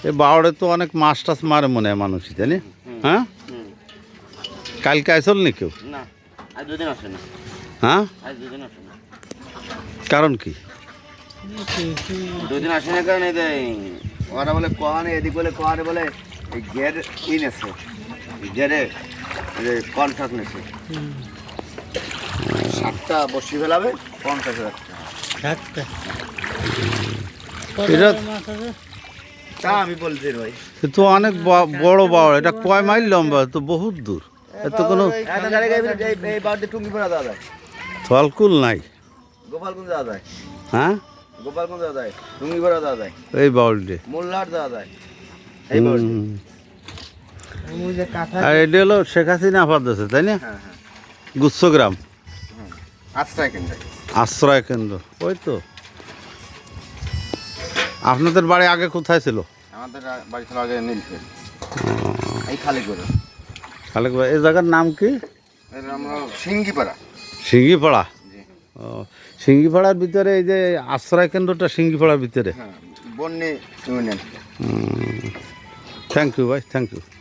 এ বাওড়ে তো অনেক মাছ টাছ মারে মনে হয় মানুষই, তাই না? হ্যাঁ, কালকে আসল নি কেউ? না, আজ দুদিন আসে না। হ্যাঁ, আজ দুদিন আসে না। কারণ কি? দুদিন আসে না কারণ এই যে ওরা বলে কোয়ানে এদিক বলে কোয়ানে বলে এই ঘের নেছে ঘেরে কন্ট্রাক্ট নেছে 7টা বসি ফেলাবে 50,000 টাকা। এটা তা আমি বলছি ভাই এ তো অনেক বড় বাওড়, এটা কয় মাইল লম্বা? তো বহুত দূর। এত কোনো এই বাড়িতে টুঙ্গি পড়া দেওয়া যায়, ফলকুল নাই। গোপালগঞ্জ দেওয়া যায়, হ্যাঁ, গোপালগঞ্জ দেওয়া যায়, টুঙ্গি পড়া দেওয়া যায়, এই বাউলডে। মোল্লার দেওয়া যায়। এই বাড়িতে আর এটা হলো শেখ হাসিনা আপাতত, তাই না? হ্যাঁ হ্যাঁ গুচ্ছগ্রাম আশ্রয় কেন্দ্র। আশ্রয় কেন্দ্র, ওই তো। আপনাদের বাড়ি আগে কোথায় ছিল? আমাদের বাড়ি ছিল আগে নীলফেল, এই খালি করে খালেক ভাই, এই জায়গার নাম কি? আমরা সিঙ্গিপাড়া। সিঙ্গিপাড়া। জি। ও, সিঙ্গিপাড়ার ভিতরে এই যে আশ্রয় কেন্দ্রটা সিঙ্গিপাড়ার ভিতরে। হ্যাঁ, বন্যে ইউনিয়ন। থ্যাংক ইউ ভাই, থ্যাংক ইউ।